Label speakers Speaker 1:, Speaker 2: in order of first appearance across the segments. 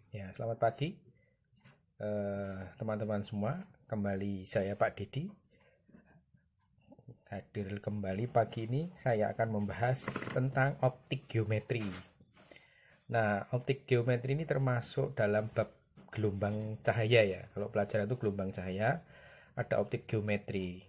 Speaker 1: Ya, selamat pagi teman-teman semua. Kembali saya Pak Dedi hadir kembali pagi ini. Saya akan membahas tentang optik geometri. Nah, optik geometri ini termasuk dalam bab gelombang cahaya ya. Kalau pelajaran itu gelombang cahaya, ada optik geometri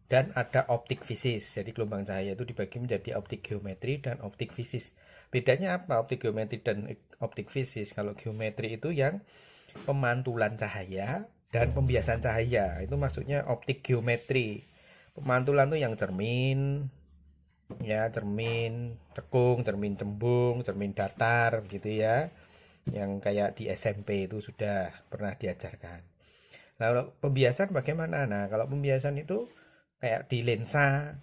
Speaker 1: dan ada optik fisis. Jadi gelombang cahaya itu dibagi menjadi optik geometri dan optik fisis. Bedanya apa optik geometri dan optik fisis? Kalau geometri itu yang pemantulan cahaya dan pembiasan cahaya, itu maksudnya optik geometri. Pemantulan tuh yang cermin, ya cermin cekung, cermin cembung, cermin datar gitu ya, yang kayak di SMP itu sudah pernah diajarkan. Nah, kalau pembiasan bagaimana? Nah, kalau pembiasan itu kayak di lensa,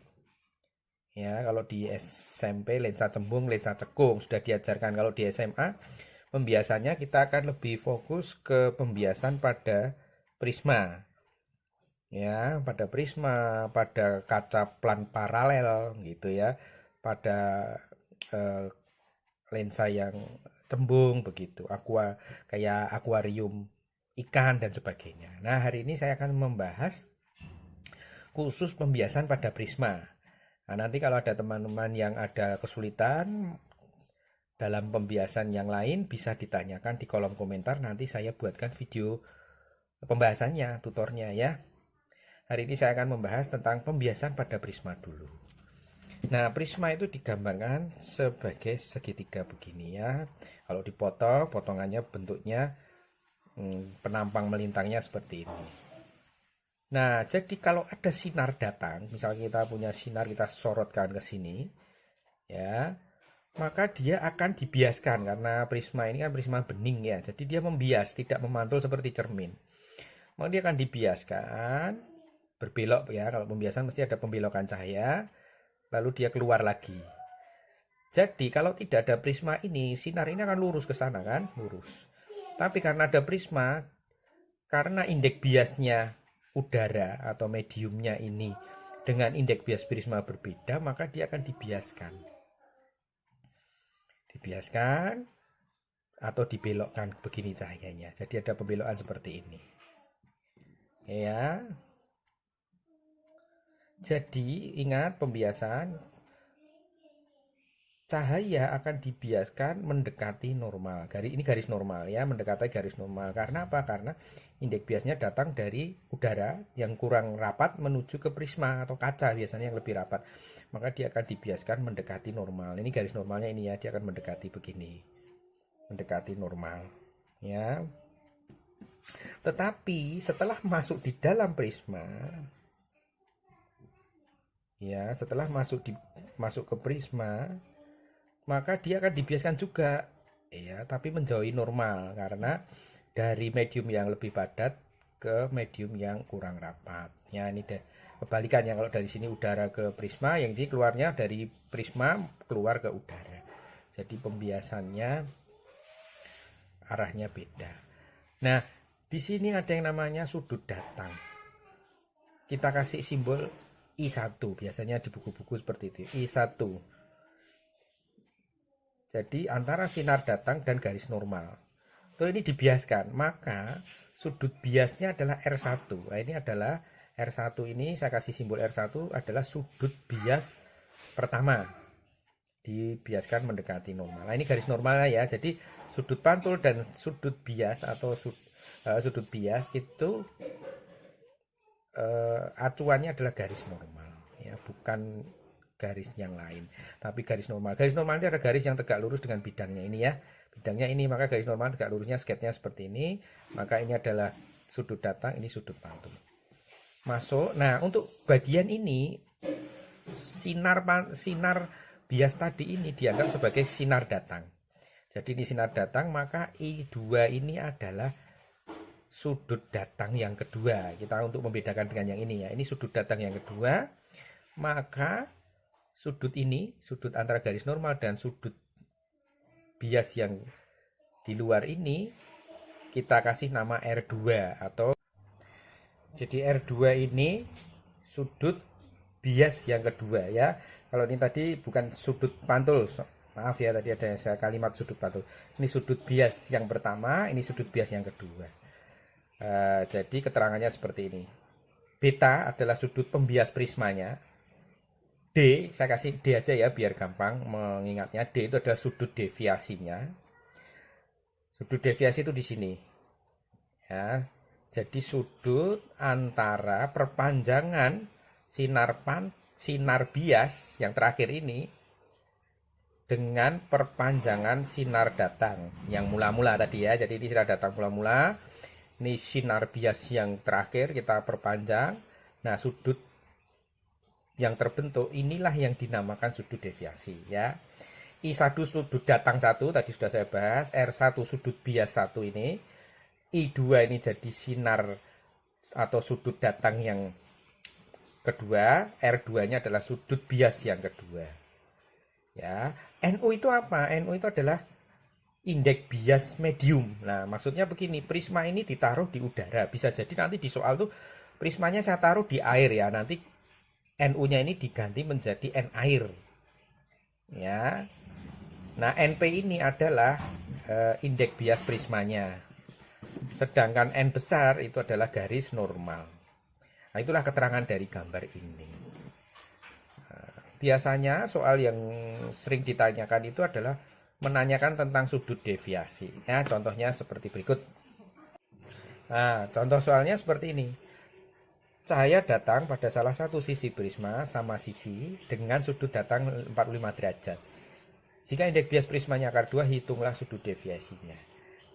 Speaker 1: ya kalau di SMP lensa cembung, lensa cekung sudah diajarkan. Kalau di SMA pembiasannya kita akan lebih fokus ke pembiasan pada prisma, ya pada prisma, pada kaca plan paralel gitu ya, pada eh, lensa yang cembung begitu, kayak akuarium ikan dan sebagainya. Nah, hari ini saya akan membahas khusus pembiasan pada prisma. Nah, nanti kalau ada teman-teman yang ada kesulitan dalam pembiasan yang lain bisa ditanyakan di kolom komentar, nanti saya buatkan video pembahasannya, tutornya ya. Hari ini saya akan membahas tentang pembiasan pada prisma dulu. Nah, prisma itu digambarkan sebagai segitiga begini ya. Kalau dipotong, potongannya bentuknya penampang melintangnya seperti ini. Nah, jadi kalau ada sinar datang, misalnya kita punya sinar, kita sorotkan ke sini, ya, maka dia akan dibiaskan karena prisma ini kan prisma bening ya. Jadi dia membias, tidak memantul seperti cermin. Maka dia akan dibiaskan berbelok ya. Kalau pembiasan mesti ada pembelokan cahaya, lalu dia keluar lagi. Jadi kalau tidak ada prisma ini, sinar ini akan lurus ke sana kan, lurus. Tapi karena ada prisma, karena indeks biasnya udara atau mediumnya ini dengan indeks bias prisma berbeda, maka dia akan dibiaskan. Dibiaskan atau dibelokkan begini cahayanya. Jadi ada pembelokan seperti ini. Ya. Jadi ingat pembiasan cahaya akan dibiaskan mendekati normal. Ini garis normal ya, mendekati garis normal. Karena apa? Karena indeks biasnya datang dari udara yang kurang rapat menuju ke prisma atau kaca biasanya yang lebih rapat. Maka dia akan dibiaskan mendekati normal. Ini garis normalnya ini ya, dia akan mendekati begini. Mendekati normal. Ya. Tetapi setelah masuk di dalam prisma, ya, setelah masuk ke prisma, maka dia akan dibiaskan juga ya, tapi menjauhi normal karena dari medium yang lebih padat ke medium yang kurang rapat. Ya, ini kebalikannya, kalau dari sini udara ke prisma, yang ini keluarnya dari prisma keluar ke udara. Jadi pembiasannya arahnya beda. Nah, di sini ada yang namanya sudut datang. Kita kasih simbol I1, biasanya di buku-buku seperti itu, I1. Jadi antara sinar datang dan garis normal. Itu ini dibiaskan, maka sudut biasnya adalah R1. Nah, ini adalah R1, ini saya kasih simbol R1 adalah sudut bias pertama. Dibiaskan mendekati normal. Nah, ini garis normalnya ya. Jadi sudut pantul dan sudut bias atau sudut bias itu acuannya adalah garis normal ya, bukan garis yang lain, tapi garis normal. Garis normal itu ada garis yang tegak lurus dengan bidangnya ini ya, bidangnya ini, maka garis normal tegak lurusnya sketnya seperti ini, maka ini adalah sudut datang, ini sudut pantul masuk. Nah, untuk bagian ini sinar bias tadi ini dianggap sebagai sinar datang. Jadi ini sinar datang, maka I2 ini adalah sudut datang yang kedua. Kita untuk membedakan dengan yang ini ya, ini sudut datang yang kedua, maka sudut ini, sudut antara garis normal dan sudut bias yang di luar ini, kita kasih nama R2 atau jadi R2 ini sudut bias yang kedua ya. Kalau ini tadi bukan sudut pantul, Maaf ya, tadi ada saya kalimat sudut batu. Ini sudut bias yang pertama, ini sudut bias yang kedua. Jadi keterangannya seperti ini. Beta adalah sudut pembias prismanya. D, saya kasih D aja ya biar gampang mengingatnya. D itu adalah sudut deviasinya. Sudut deviasi itu di sini. Ya. Jadi sudut antara perpanjangan sinar bias yang terakhir ini dengan perpanjangan sinar datang yang mula-mula tadi ya. Jadi ini sinar datang mula-mula. Ini sinar bias yang terakhir kita perpanjang. Nah, sudut yang terbentuk inilah yang dinamakan sudut deviasi ya. I1 sudut datang 1 tadi sudah saya bahas, R1 sudut bias 1 ini, I2 ini jadi sinar atau sudut datang yang kedua, R2-nya adalah sudut bias yang kedua. Ya, NU itu apa? NU itu adalah indeks bias medium. Nah, maksudnya begini, prisma ini ditaruh di udara. Bisa jadi nanti di soal tuh prismanya saya taruh di air ya. Nanti NU-nya ini diganti menjadi N air. Ya. Nah, NP ini adalah indeks bias prismanya. Sedangkan N besar itu adalah garis normal. Nah, itulah keterangan dari gambar ini. Biasanya soal yang sering ditanyakan itu adalah menanyakan tentang sudut deviasi. Ya, contohnya seperti berikut. Nah, contoh soalnya seperti ini. Cahaya datang pada salah satu sisi prisma sama sisi dengan sudut datang 45 derajat. Jika indeks bias prismanya akar 2, hitunglah sudut deviasinya.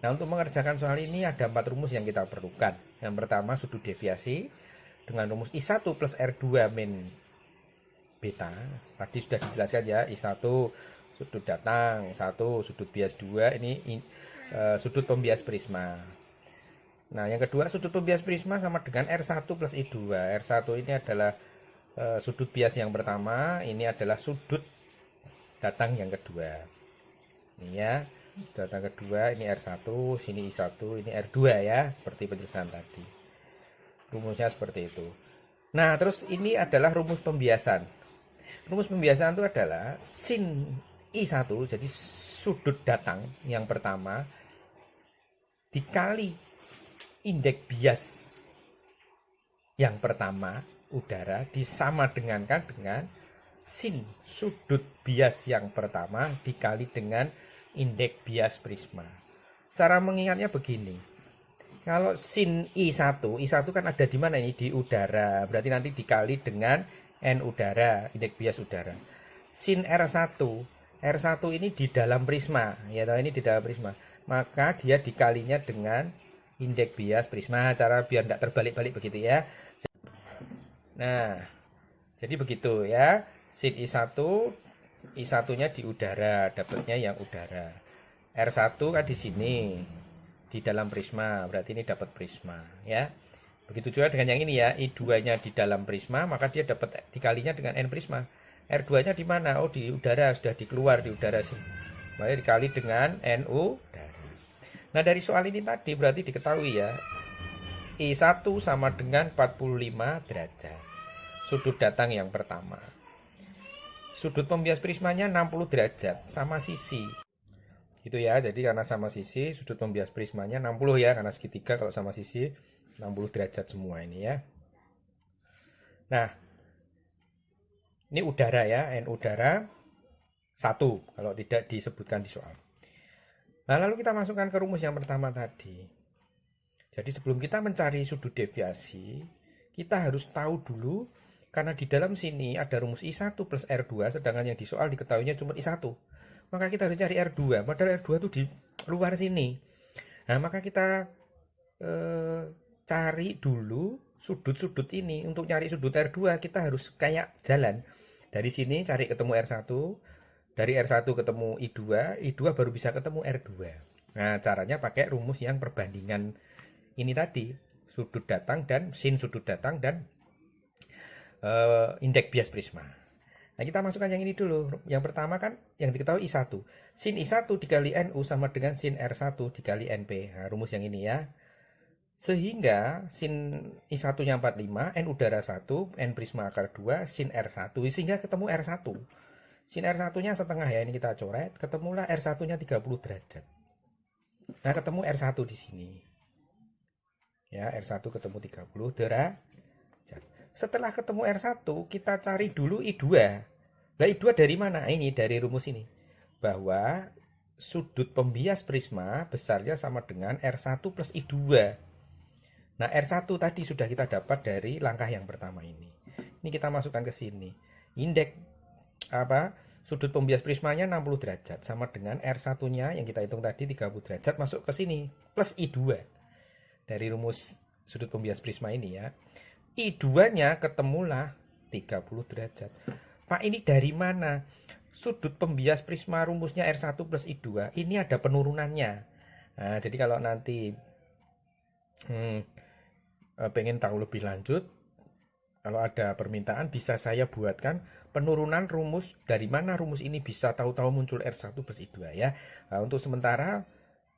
Speaker 1: Nah, untuk mengerjakan soal ini ada 4 rumus yang kita perlukan. Yang pertama sudut deviasi dengan rumus I1 plus R2 min beta. Tadi sudah dijelaskan ya, I1 sudut datang 1, sudut bias 2, ini sudut pembias prisma. Nah, yang kedua sudut pembias prisma sama dengan R1 plus I2. R1 ini adalah sudut bias yang pertama, ini adalah sudut datang yang kedua. Ini ya, datang kedua, ini R1, sini I1, ini R2 ya, seperti penjelasan tadi. Rumusnya seperti itu. Nah, terus ini adalah rumus pembiasan. Rumus pembiasan itu adalah sin I1, jadi sudut datang yang pertama, dikali indeks bias yang pertama, udara, disama dengankan dengan sin sudut bias yang pertama dikali dengan indeks bias prisma. Cara mengingatnya begini. Kalau sin I1 kan ada di mana ini? Di udara. Berarti nanti dikali dengan N udara, indeks bias udara. Sin R1 ini di dalam prisma, ya tahu ini di dalam prisma. Maka dia dikalinya dengan indeks bias prisma, cara biar tidak terbalik-balik begitu ya. Nah, jadi begitu ya. Sin I1-nya di udara, dapatnya yang udara. R1 kan di sini, di dalam prisma, berarti ini dapat prisma ya. Begitu juga dengan yang ini ya, I2-nya di dalam prisma, maka dia dapat dikalinya dengan N prisma. R2-nya di mana? Oh, di udara, sudah dikeluar di udara sini. Maka dikali dengan NU udara. Nah, dari soal ini tadi berarti diketahui ya, I1 sama dengan 45 derajat. Sudut datang yang pertama. Sudut pembias prismanya 60 derajat sama sisi. Gitu ya. Jadi karena sama sisi, sudut pembias prismanya 60 ya, karena segitiga kalau sama sisi 60 derajat semua ini ya. Nah, ini udara ya, N udara 1 kalau tidak disebutkan di soal. Nah, lalu kita masukkan ke rumus yang pertama tadi. Jadi sebelum kita mencari sudut deviasi, kita harus tahu dulu, karena di dalam sini ada rumus I1 plus R2, sedangkan yang di soal diketahuinya cuma I1. Maka kita harus cari R2, padahal R2 itu di luar sini. Nah, maka kita cari dulu sudut-sudut ini. Untuk cari sudut R2, kita harus kayak jalan. Dari sini cari ketemu R1, dari R1 ketemu I2, I2 baru bisa ketemu R2. Nah, caranya pakai rumus yang perbandingan ini tadi, sudut datang dan sin sudut datang dan indeks bias prisma. Nah, kita masukkan yang ini dulu. Yang pertama kan yang diketahui I1. Sin I1 dikali NU sama dengan sin R1 dikali NP. Nah, rumus yang ini ya. Sehingga sin I1-nya 45, N udara 1, N prisma akar 2, sin R1. Sehingga ketemu R1. Sin R1-nya setengah ya, ini kita coret, ketemulah R1-nya 30 derajat. Nah, ketemu R1 di sini. Ya, R1 ketemu 30 derajat. Setelah ketemu R1, kita cari dulu I2. Nah, I2 dari mana? Ini dari rumus ini. Bahwa sudut pembias prisma besarnya sama dengan R1 plus I2. Nah, R1 tadi sudah kita dapat dari langkah yang pertama ini. Ini kita masukkan ke sini. Indeks sudut pembias prismanya 60 derajat sama dengan R1-nya yang kita hitung tadi 30 derajat masuk ke sini plus I2. Dari rumus sudut pembias prisma ini ya. I2-nya ketemulah 30 derajat. Pak, ini dari mana? Sudut pembias prisma rumusnya R1 plus I2 ini ada penurunannya. Nah, jadi kalau nanti pengen tahu lebih lanjut, kalau ada permintaan bisa saya buatkan penurunan rumus dari mana rumus ini bisa tahu-tahu muncul R1 plus I2 ya. Nah, untuk sementara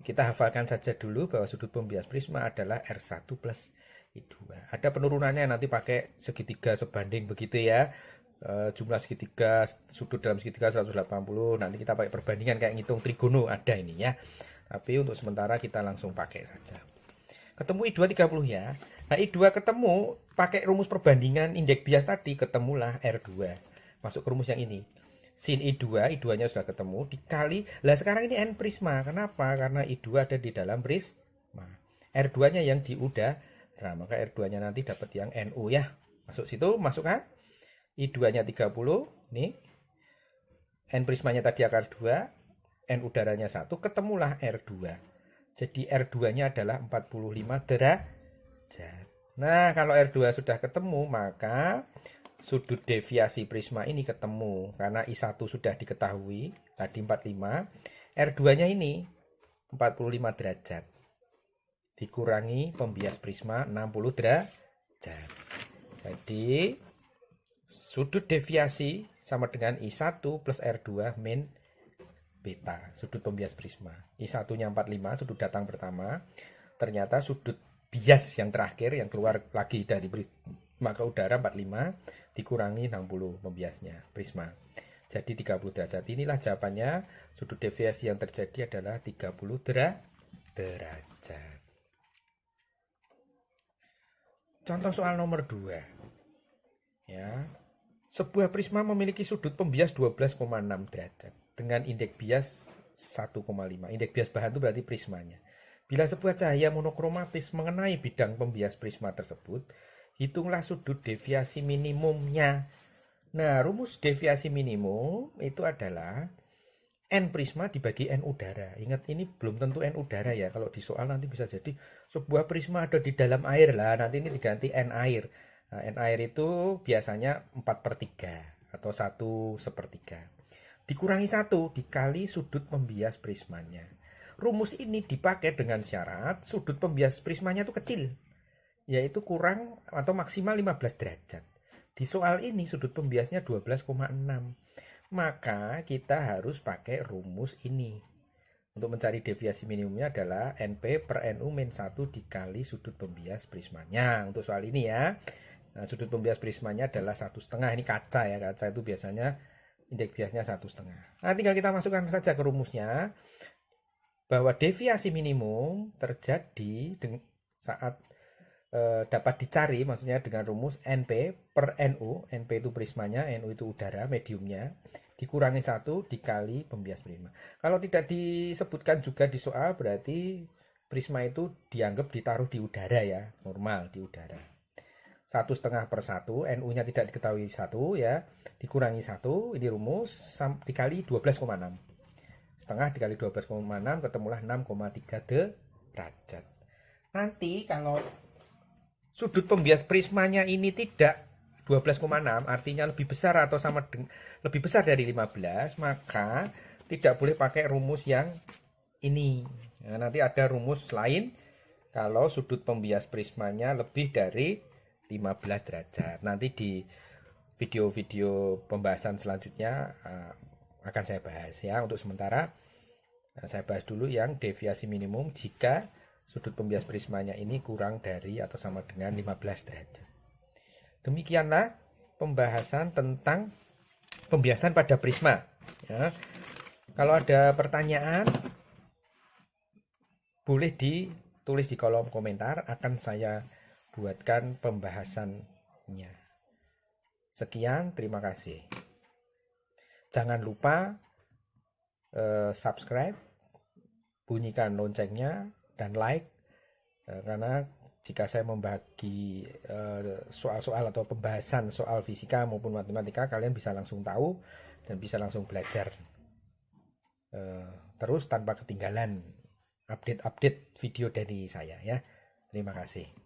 Speaker 1: kita hafalkan saja dulu bahwa sudut pembias prisma adalah R1 plus I2. Ada penurunannya nanti pakai segitiga sebanding begitu ya. Jumlah segitiga, sudut dalam segitiga 180. Nanti kita pakai perbandingan kayak ngitung trigono ada ini ya. Tapi untuk sementara kita langsung pakai saja. Ketemu I2 30 ya. Nah, I2 ketemu pakai rumus perbandingan indeks bias tadi, ketemulah R2. Masuk ke rumus yang ini. Sin I2, I2-nya sudah ketemu, dikali. Lah sekarang ini N prisma. Kenapa? Karena I2 ada di dalam prisma. R2-nya yang di udara, maka R2-nya nanti dapat yang NU ya. Masuk situ, masukkan. I2-nya 30, nih. N prismanya tadi akar 2, N udaranya 1, ketemulah R2. Jadi R2-nya adalah 45 derajat. Nah, kalau R2 sudah ketemu, maka sudut deviasi prisma ini ketemu. Karena I1 sudah diketahui, tadi 45. R2-nya ini 45 derajat. Dikurangi pembias prisma 60 derajat. Jadi, sudut deviasi sama dengan I1 plus R2 min beta, sudut pembias prisma. I1-nya 45, sudut datang pertama. Ternyata sudut bias yang terakhir yang keluar lagi dari prisma ke udara 45 dikurangi 60 pembiasnya prisma. Jadi 30 derajat. Inilah jawabannya. Sudut deviasi yang terjadi adalah 30 derajat. Contoh soal nomor 2. Ya. Sebuah prisma memiliki sudut pembias 12,6 derajat dengan indeks bias 1,5. Indeks bias bahan itu berarti prismanya. Bila sebuah cahaya monokromatis mengenai bidang pembias prisma tersebut, hitunglah sudut deviasi minimumnya. Nah, rumus deviasi minimum itu adalah N prisma dibagi N udara. Ingat, ini belum tentu N udara ya. Kalau di soal nanti bisa jadi sebuah prisma ada di dalam air lah. Nanti ini diganti N air. Nah, N air itu biasanya 4/3 atau 1/3. Dikurangi 1 dikali sudut pembias prismanya. Rumus ini dipakai dengan syarat sudut pembias prismanya itu kecil, yaitu kurang atau maksimal 15 derajat. Di soal ini sudut pembiasnya 12,6. Maka kita harus pakai rumus ini. Untuk mencari deviasi minimumnya adalah NP per NU min 1 dikali sudut pembias prismanya. Untuk soal ini ya. Nah, sudut pembias prismanya adalah 1,5. Ini kaca ya. Kaca itu biasanya indeks biasnya 1,5. Nah, tinggal kita masukkan saja ke rumusnya. Bahwa deviasi minimum terjadi saat dapat dicari, maksudnya dengan rumus NP per NU. NP itu prismanya, NU itu udara, mediumnya, dikurangi 1 dikali pembias prisma. Kalau tidak disebutkan juga di soal, berarti prisma itu dianggap ditaruh di udara ya, normal di udara. 1,5/1, NU-nya tidak diketahui 1 ya, dikurangi 1, ini rumus, dikali 12,6. Setengah dikali 12,6 ketemulah 6,3 derajat. Nanti kalau sudut pembias prismanya ini tidak 12,6, artinya lebih besar atau sama lebih besar dari 15, maka tidak boleh pakai rumus yang ini. Nah, nanti ada rumus lain kalau sudut pembias prismanya lebih dari 15 derajat. Nanti di video-video pembahasan selanjutnya akan saya bahas ya. Untuk sementara saya bahas dulu yang deviasi minimum jika sudut pembias prismanya ini kurang dari atau sama dengan 15 derajat. Demikianlah pembahasan tentang pembiasan pada prisma. Ya. Kalau ada pertanyaan, boleh ditulis di kolom komentar, akan saya buatkan pembahasannya. Sekian, terima kasih. Jangan lupa subscribe, bunyikan loncengnya, dan like, karena jika saya membagi soal-soal atau pembahasan soal fisika maupun matematika, kalian bisa langsung tahu dan bisa langsung belajar terus tanpa ketinggalan update-update video dari saya ya. Terima kasih.